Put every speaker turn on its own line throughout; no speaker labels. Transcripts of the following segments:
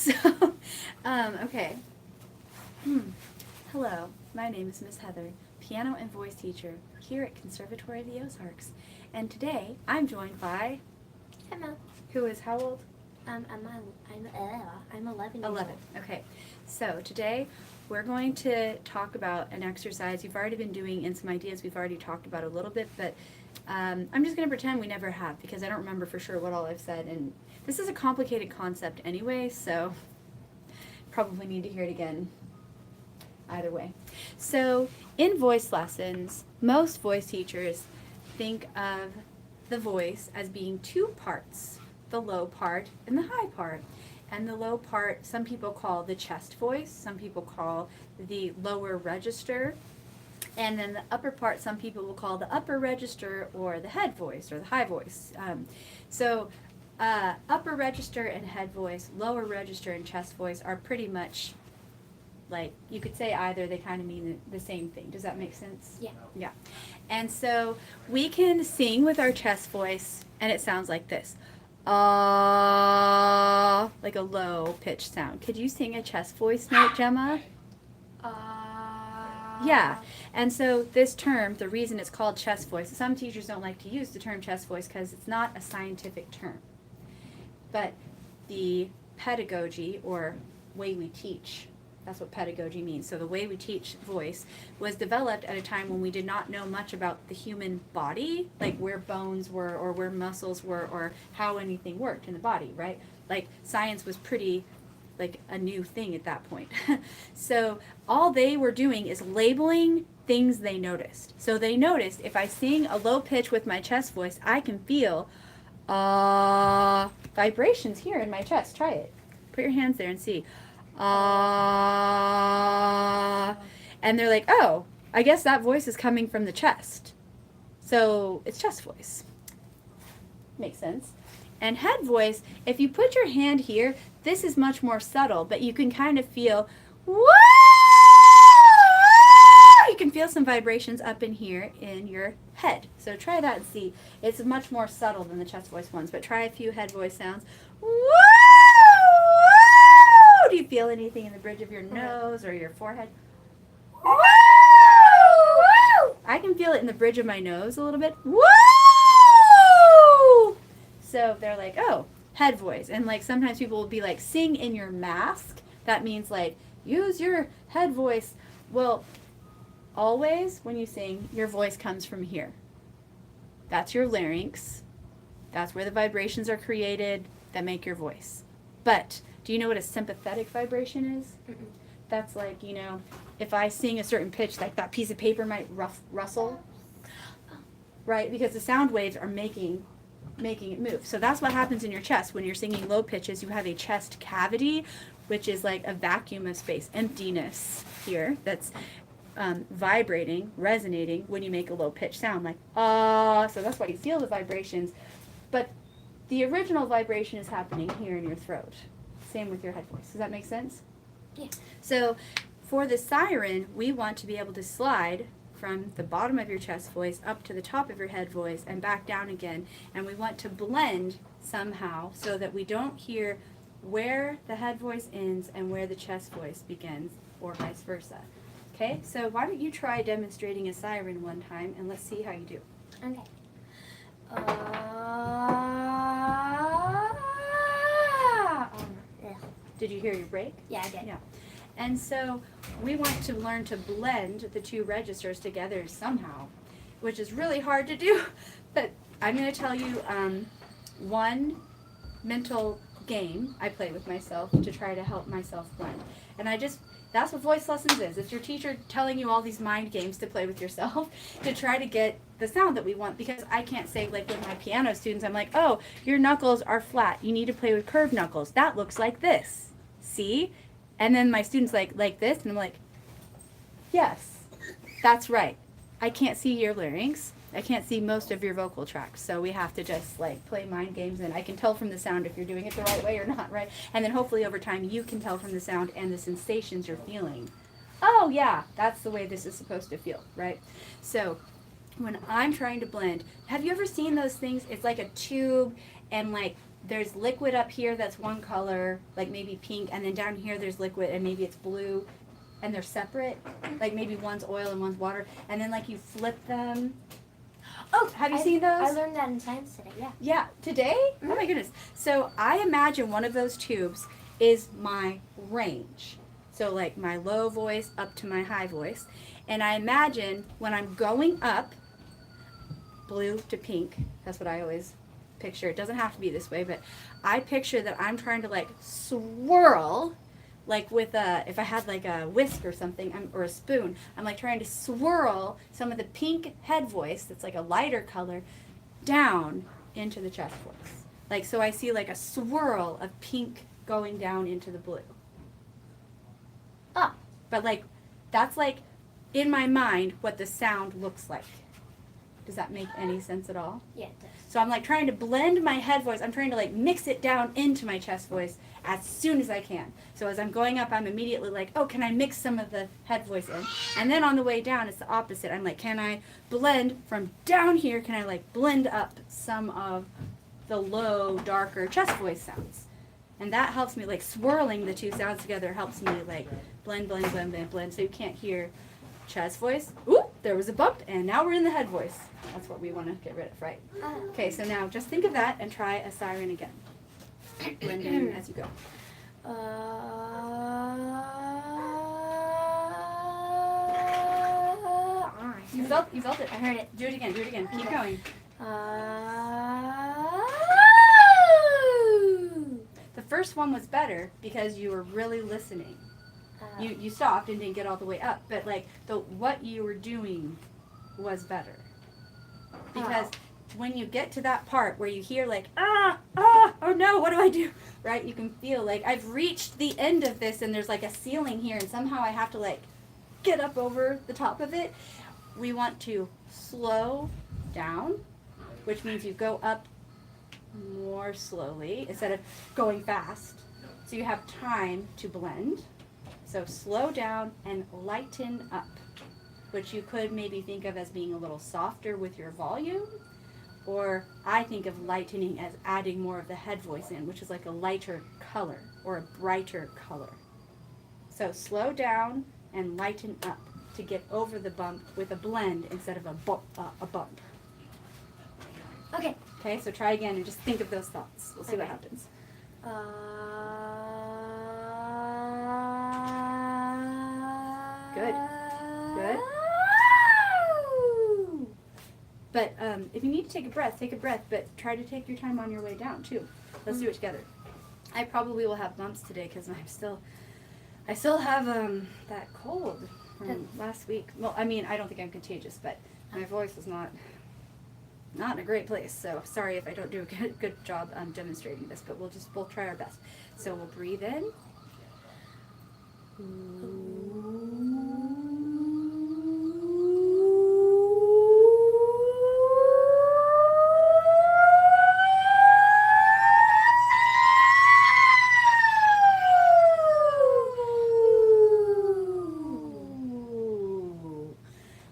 So, okay. Hello, my name is Miss Heather, piano and voice teacher here at Conservatory of the Ozarks. And today I'm joined by
Gemma.
who is how old?
I'm 11 years
11. Okay. So today we're going to talk about an exercise you've already been doing and some ideas we've already talked about a little bit, but I'm just going to pretend we never have because I don't remember for sure what all I've said. And this is a complicated concept anyway, so probably need to hear it again either way. So in voice lessons, most voice teachers think of the voice as being two parts, the low part and the high part. And the low part, some people call the chest voice, some people call the lower register, and then the upper part, some people will call the upper register or the head voice or the high voice. Upper register and head voice, lower register and chest voice are pretty much like, you could say either, they kind of mean the same thing. Does that make sense?
Yeah.
Yeah. And so we can sing with our chest voice, and it sounds like this. Like a low pitched sound. Could you sing a chest voice note, Gemma? Yeah. And so this term, the reason it's called chest voice, some teachers don't like to use the term chest voice because it's not a scientific term. But the pedagogy, or way we teach, that's what pedagogy means. So the way we teach voice was developed at a time when we did not know much about the human body, like where bones were or where muscles were or how anything worked in the body, right? Like science was pretty like a new thing at that point. So all they were doing is labeling things they noticed. So they noticed if I sing a low pitch with my chest voice, I can feel vibrations here in my chest. Try it. Put your hands there and see. And they're like, oh, I guess that voice is coming from the chest. So it's chest voice. Makes sense. And head voice, if you put your hand here, this is much more subtle, but you can kind of feel, woo! You can feel some vibrations up in here in your head. So try that and see. It's much more subtle than the chest voice ones, but try a few head voice sounds. Woo! Do you feel anything in the bridge of your nose or your forehead? Woo! I can feel it in the bridge of my nose a little bit. Woo! So they're like, oh, head voice. And like sometimes people will be like, sing in your mask. That means like, use your head voice. Well, always when you sing, your voice comes from here. That's your larynx. That's where the vibrations are created that make your voice. But do you know what a sympathetic vibration is?
Mm-mm.
That's like, you know, if I sing a certain pitch, like that piece of paper might rustle, right? Because the sound waves are making it move. So that's what happens in your chest when you're singing low pitches. You have a chest cavity, which is like a vacuum of space, emptiness here that's vibrating, resonating when you make a low pitch sound, like so that's why you feel the vibrations. But the original vibration is happening here in your throat. Same with your head voice. Does that make sense?
Yeah.
So for the siren, we want to be able to slide from the bottom of your chest voice up to the top of your head voice and back down again. And we want to blend somehow so that we don't hear where the head voice ends and where the chest voice begins, or vice versa. Okay, so why don't you try demonstrating a siren one time and let's see how you do.
Okay.
Did you hear your break?
Yeah, I did.
Yeah. And so we want to learn to blend the two registers together somehow, which is really hard to do. But I'm going to tell you one mental game I play with myself to try to help myself blend. And that's what voice lessons is. It's your teacher telling you all these mind games to play with yourself to try to get the sound that we want. Because I can't say, like with my piano students, I'm like, oh, your knuckles are flat. You need to play with curved knuckles. That looks like this. See? And then my students like this, and I'm like, yes, that's right. I can't see your larynx. I can't see most of your vocal tracts, so we have to just like play mind games, and I can tell from the sound if you're doing it the right way or not, right? And then hopefully over time you can tell from the sound and the sensations you're feeling. Oh yeah, that's the way this is supposed to feel, right? So when I'm trying to blend, have you ever seen those things? It's like a tube, and like there's liquid up here that's one color, like maybe pink, and then down here there's liquid and maybe it's blue, and they're separate, like maybe one's oil and one's water, and then like you flip them. Oh, have you seen those?
I learned that in science today, yeah.
Yeah, today?
Mm-hmm.
Oh my goodness. So I imagine one of those tubes is my range. So like my low voice up to my high voice. And I imagine when I'm going up, blue to pink, that's what I always picture. It doesn't have to be this way, but I picture that I'm trying to like swirl, like with if I had like a whisk or something, or a spoon, I'm like trying to swirl some of the pink head voice that's like a lighter color down into the chest voice. Like, so I see like a swirl of pink going down into the blue.
Oh.
But like, that's like in my mind what the sound looks like. Does that make any sense at all?
Yeah, it does.
So I'm like trying to blend my head voice. I'm trying to like mix it down into my chest voice as soon as I can. So as I'm going up, I'm immediately like, oh, can I mix some of the head voice in? And then on the way down, it's the opposite. I'm like, can I blend from down here? Can I like blend up some of the low, darker chest voice sounds? And that helps me, like swirling the two sounds together helps me like blend, blend, blend, blend, blend. So you can't hear chest voice. Ooh, there was a bump, and now we're in the head voice. That's what we want to get rid of, right? Okay, so now just think of that and try a siren again. Blend in as you go. You felt it.
I heard it.
Do it again. Keep going. The first one was better because you were really listening. You stopped and didn't get all the way up, but like what you were doing was better. Because when you get to that part where you hear like, oh no, what do I do? Right? You can feel like I've reached the end of this and there's like a ceiling here and somehow I have to like get up over the top of it. We want to slow down, which means you go up more slowly instead of going fast. So you have time to blend. So slow down and lighten up, which you could maybe think of as being a little softer with your volume, or I think of lightening as adding more of the head voice in, which is like a lighter color or a brighter color. So slow down and lighten up to get over the bump with a blend instead of a bump.
Okay.
Okay, so try again and just think of those thoughts. We'll see what happens. Good. But if you need to take a breath, but try to take your time on your way down too. Let's do it together. I probably will have bumps today because I still have that cold from last week. Well, I mean, I don't think I'm contagious, but my voice is not in a great place. So sorry if I don't do a good job demonstrating this, but we'll try our best. So we'll breathe in.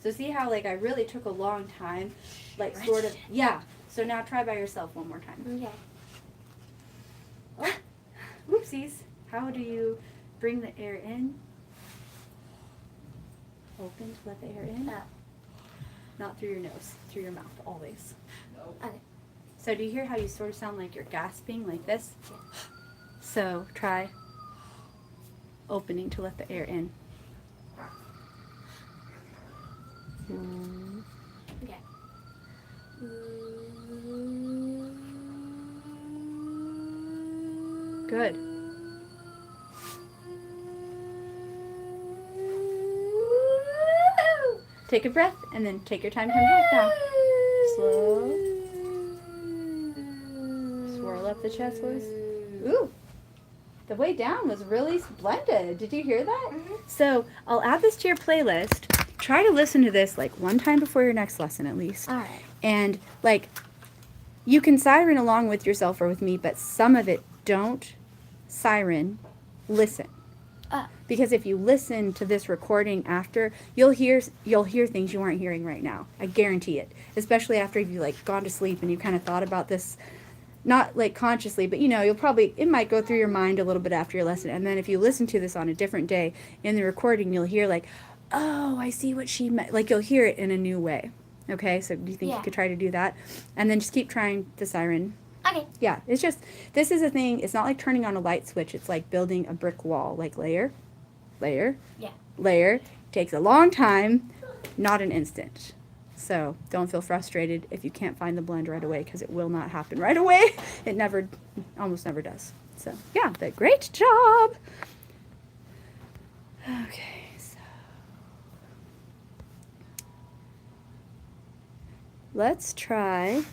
So see how like I really took a long time, like sort of, yeah. So now try by yourself one more time.
Okay.
Oh, whoopsies. How do you bring the air in? Open to let the air in. Not through your nose, through your mouth, always.
Okay.
So do you hear how you sort of sound like you're gasping like this? Yeah. So try opening to let the air in.
Okay.
Good. Take a breath and then take your time coming back down. Slow. Swirl up the chest voice. Ooh. The way down was really splendid. Did you hear that?
Mm-hmm.
So I'll add this to your playlist. Try to listen to this like one time before your next lesson at least.
All right.
And like you can siren along with yourself or with me, but some of it don't siren, listen. Because if you listen to this recording after, you'll hear things you aren't hearing right now. I guarantee it. Especially after you've like gone to sleep and you kind of thought about this not like consciously, but you know, it might go through your mind a little bit after your lesson. And then if you listen to this on a different day in the recording, you'll hear like, oh, I see what she meant. Like you'll hear it in a new way. Okay, so do you think you could try to do that? And then just keep trying the siren.
Okay.
Yeah, it's just, this is a thing, it's not like turning on a light switch. It's like building a brick wall, like layer, layer, layer. Takes a long time, not an instant. So don't feel frustrated if you can't find the blend right away, because it will not happen right away. It almost never does. So yeah, but great job. Okay, so let's try